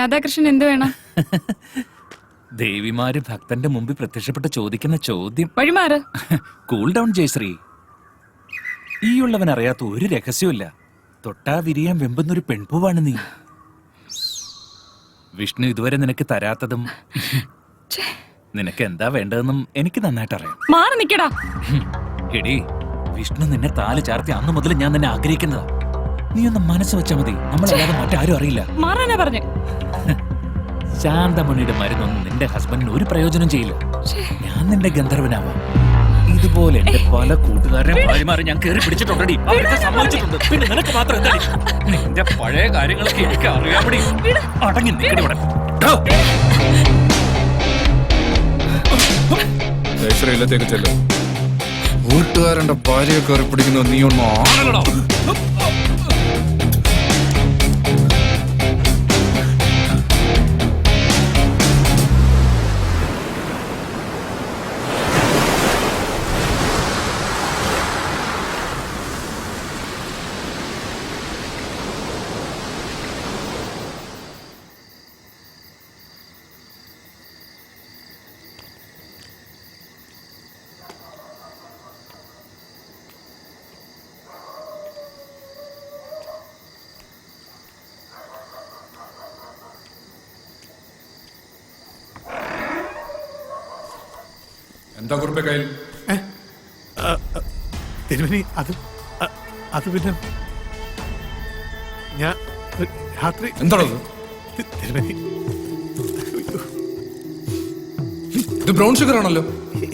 രാധാകൃഷ്ണൻ എന്ത് വേണം? ദേവിമാര് ഭക്തന്റെ മുമ്പിൽ പ്രത്യക്ഷപ്പെട്ട് ചോദിക്കുന്ന ചോദ്യം. വഴിമാറ്. Cool down Jayashree. ഈ ഉള്ളവൻ അറിയാത്ത ഒരു രഹസ്യമില്ല. തൊട്ടാ വിരിയാൻ വെമ്പുന്നൊരു പെൺപൂവാണ് നീ. വിഷ്ണു ഇതുവരെ നിനക്ക് തരാത്തതും നിനക്ക് എന്താ വേണ്ടതെന്നും എനിക്ക് നന്നായിട്ട് അറിയാം. മാറി നിക്കടാ. എടി, വിഷ്ണു നിന്നെ താല് ചാർത്തി അന്ന് മുതൽ ഞാൻ നിന്നെ ആഗ്രഹിക്കുന്നതാ. നീ ഒന്ന് മനസ്സ് വെച്ചാ മതി, നമ്മളല്ലാതെ മറ്റാരും അറിയില്ല. മാറാനാ പറഞ്ഞേ. ശാന്തമണിയുടെ മരുന്നൊന്നും നിന്റെ ഹസ്ബൻഡിന് ഒരു പ്രയോജനം ചെയ്യില്ല. ഞാൻ നിന്റെ ഗന്ധർവനാവാം. ഇതുപോലെ എന്റെ പല കൂട്ടുകാരെ ഭാര്യമാരെ ഞാൻ കേറി പിടിച്ചിട്ടുണ്ടടി. അവരൊക്കെ സമ്മതിച്ചിട്ടുണ്ട്. പിന്നെ നിനക്ക് മാത്രം എന്താ? നിന്റെ പഴയ കാര്യങ്ങളൊക്കെ എനിക്ക് അറിയാമടി. അടങ്ങി നിൽക്കടി ഇവിടെ. ജയശ്രീയിലത്തേക്ക് ചെല്ലും. കൂട്ടുകാരന്റെ ഭാര്യയെ കയറി പിടിക്കുന്ന നീ ഒന്നും ആണല്ലോ. എന്താ കുറിപ്പേ കയ്യിൽ? തിരുമേനി, അത് പിന്നെ ഞാൻ രാത്രി എന്താണത്? തിരുമേനി, ഇത് ബ്രൗൺ ഷുഗർ ആണല്ലോ.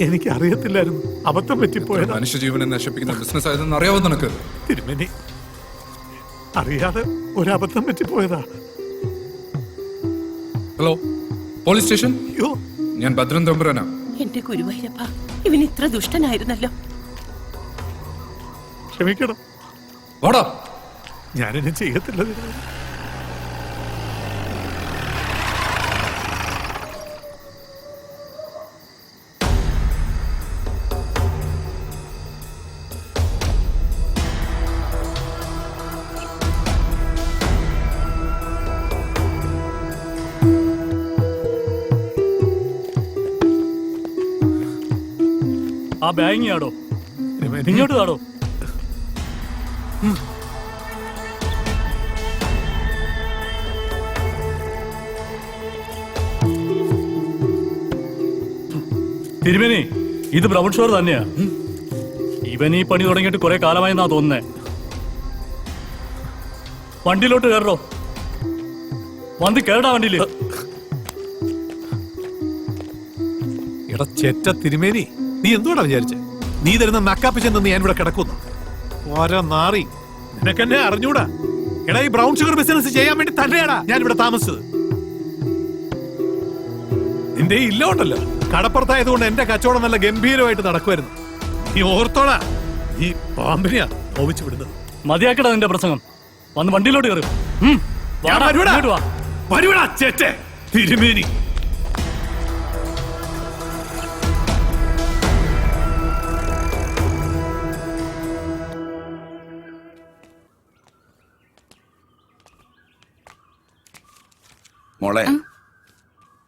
എനിക്ക് അറിയത്തില്ലായിരുന്നു, അബദ്ധം പറ്റിപ്പോയത്. മനുഷ്യജീവനെ നശിപ്പിക്കുന്ന ബിസിനസ് ആയതെന്ന് അറിയാവോ നിനക്ക്? തിരുമേനി, അറിയാതെ ഒരു അബദ്ധം പറ്റിപ്പോയതാ. Hello, police station. അയ്യോ, ഞാൻ ഭദ്രൻ തമ്പുരാനാ. എന്റെ ഗുരുവായൂരപ്പ, ഇവൻ ഇത്ര ദുഷ്ടനായിരുന്നല്ലോ. ക്ഷമിക്കണം, വാടാ. ഞാനിനി ചെയ്യത്തില്ല. ആ ബാഗിങ് ആടോ, ഇങ്ങോട്ട് ആടോ. തിരുമേനി, ഇത് ബ്രൗൺ ഷുഗർ തന്നെയാ. ഇവൻ ഈ പണി തുടങ്ങിയിട്ട് കുറെ കാലമായെന്നാ തോന്നുന്നേ. വണ്ടിയിലോട്ട് കയറോ, വന്ന് കേടാ വണ്ടിയില്. എടാ ചെറ്റ തിരുമേനി, നീ എന്തുകൊണ്ടാ വിചാരിച്ചേ നീ തരുന്ന നക്കാപ്പി ചെന്ന് ഞാൻ ഇവിടെ കിടക്കുന്നു? ഓരോ നാറി, നിനക്കെന്നെ അറിഞ്ഞൂടാ. എടാ, ഈ ബ്രൗൺ ഷുഗർ ബിസിനസ് ചെയ്യാൻ വേണ്ടി തന്നെയാടാ ഞാൻ ഇവിടെ താമസിച്ചത്. നിന്റെ ഇല്ല ഉണ്ടല്ലോ, കടപ്പുറത്തായതുകൊണ്ട് എന്റെ കച്ചവടം നല്ല ഗംഭീരമായിട്ട് നടക്കുമായിരുന്നു. നീ ഓർത്തോടാ, ഈ പാമ്പിനെയാ നോവിച്ചു വിടുന്നത്. മതിയാക്കടാ നിന്റെ പ്രസംഗം, വന്ന് വണ്ടിയിലോട്ട് കയറും. വരുവടാ ചേറ്റെ തിരുമേനി. മോളെ,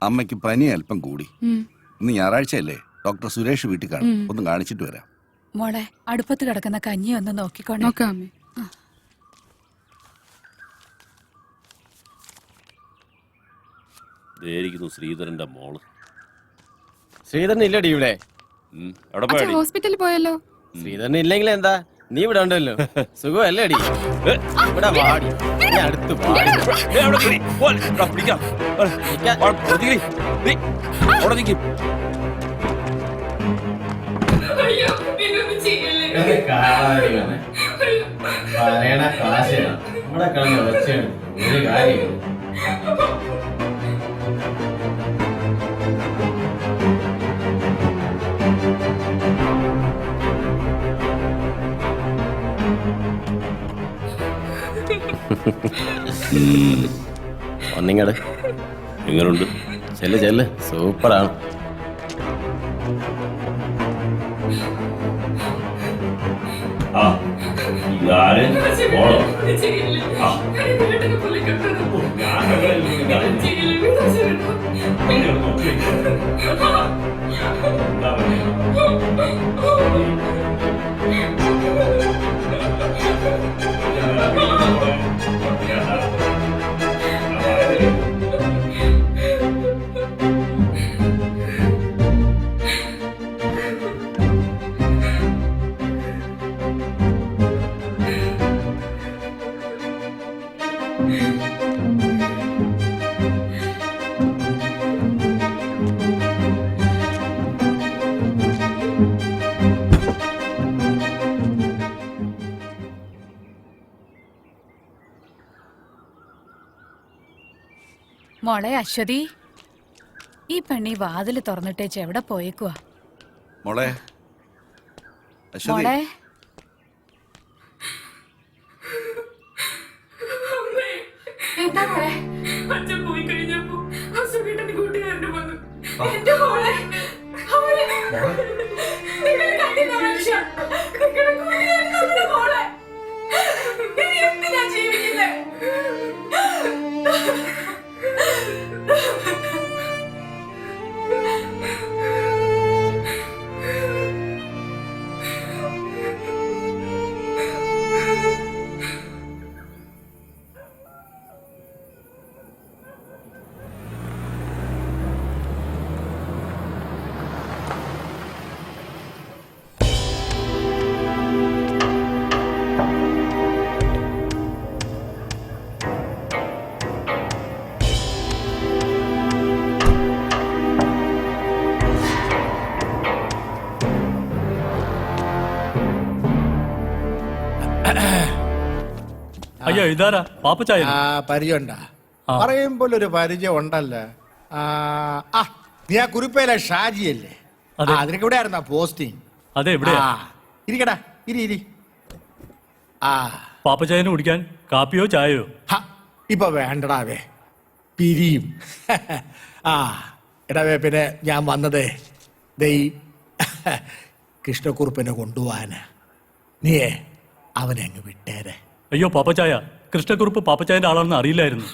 അമ്മയ്ക്ക് പനി അല്പം കൂടി. ഇന്ന് ഞായറാഴ്ചയല്ലേ, ഡോക്ടർ സുരേഷ് വീട്ടിൽ കാണും. ഒന്ന് കാണിച്ചിട്ട് വരാം. മോളെ, അടുപ്പത്ത് കിടക്കുന്ന കഞ്ഞി ഒന്ന് നോക്കിക്കോണേ. ശ്രീധരന്റെ മോള്. ശ്രീധരൻ ഇല്ലടി ഇവിടെ. ഹോസ്പിറ്റലിൽ പോയല്ലോ. ശ്രീധരൻ ഇല്ലെങ്കിൽ എന്താ, നീ ഇവിടെ ഉണ്ടല്ലോ. സുഖമല്ലേ അടി? ഇവിടെ വാടി, അടുത്ത് പറയണ കാശാണ് നമ്മുടെ കളഞ്ഞ വെച്ചാണ് ഒരു കാര്യം. വന്നിങ്ങട് നിങ്ങളുണ്ട്. ചെല്ല് ചെല്ല്, സൂപ്പറാണ്. ആ മോളെ അശ്വതി, ഈ പെണ്ണി വാതില് തുറന്നിട്ടേച്ച് എവിടെ പോയേക്കുവാ? മോളെ അശ്വതി, മോളെ എന്താ മോളെ? അച്ഛൻ പോയി കഴിഞ്ഞപ്പോ സുഖേട്ടന്റെ കൂട്ടുകാരന് വന്നു. എന്റെ മോളെ, അവളെ നിങ്ങൾ കണ്ടില്ല മനുഷ്യ? നിങ്ങളുടെ കൂട്ടുകാരൻ നമ്മുടെ മോളെ. ഇനി എന്തിനാ ജീവിക്കുന്നേ? അയ്യോ ഇതാരാ പാപ്പച്ചായ? പരിചയമുണ്ടാ? പറയുമ്പോൾ ഒരു പരിചയം ഉണ്ടല്ലോ. നീ ആ കുറിപ്പേലെ ഷാജിയല്ലേ? അതെ. അതിനൊക്കെ ഇവിടെ ആയിരുന്നാ പോസ്റ്റിംഗ്? അതെ എവിടെയാ? ഇരിക്കടാ, ഇരി. പാപ്പച്ചായന് കുടിക്കാൻ കാപ്പിയോ ചായയോ? ഇപ്പൊ വേണ്ടടാവേ, പിരിയും. എടാവേ, പിന്നെ ഞാൻ വന്നതേ ദൈ കൃഷ്ണക്കുറുപ്പിനെ കൊണ്ടുപോവാനാ. നീയേ അവനെ അങ്ങ് വിട്ടേരെ. അയ്യോ പാപ്പച്ചായ, കൃഷ്ണക്കുറുപ്പ് പാപ്പച്ചായന്റെ ആളാണെന്ന് അറിയില്ലായിരുന്നു.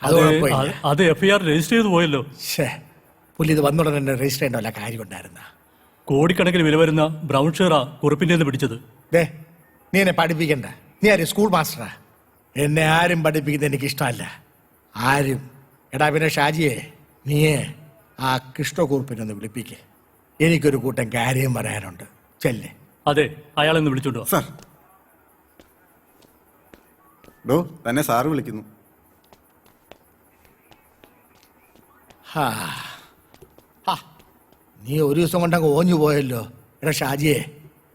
അത് കുഴപ്പമില്ല. അത് FIR രജിസ്റ്റർ ചെയ്ത് പോയല്ലോ. പുള്ളി ഇത് വന്നുടനെ തന്നെ രജിസ്റ്റർ ചെയ്യേണ്ട വല്ല കാര്യം ഉണ്ടായിരുന്ന? കോടിക്കണക്കിന് വില വരുന്ന ബ്രൗൺ ഷെയറാ കുറുപ്പിന്റെ പിടിച്ചത്. ദേ, നീ എന്നെ പഠിപ്പിക്കണ്ട. നീ ആരും സ്കൂൾ മാസ്റ്ററാ. എന്നെ ആരും പഠിപ്പിക്കുന്നത് എനിക്ക് ഇഷ്ടമല്ല. ആരും. എടാ പിന്നെ ഷാജിയെ, നീയേ ആ കൃഷ്ണക്കുറുപ്പിനെ ഒന്ന് വിളിപ്പിക്കേ. എനിക്കൊരു കൂട്ടം കാര്യം പറയാനുണ്ട്. ചെല്ലേ. അതെ, അയാളെന്ന് വിളിച്ചോണ്ടോ. സാർ ഡോ തന്നെ സാറ് വിളിക്കുന്നു. നീ ഒരു ദിവസം കൊണ്ടങ്ങ് ഓഞ്ഞു പോയല്ലോ. എടാ ഷാജിയെ,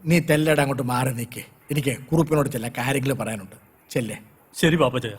നീ തെല്ലട അങ്ങോട്ട് മാറി നിൽക്കേ. എനിക്ക് കുറുപ്പിനോട് ചില കാര്യങ്ങൾ പറയാനുണ്ട്. ചെല്ലേ. ശരി പാപ്പച്ചായ.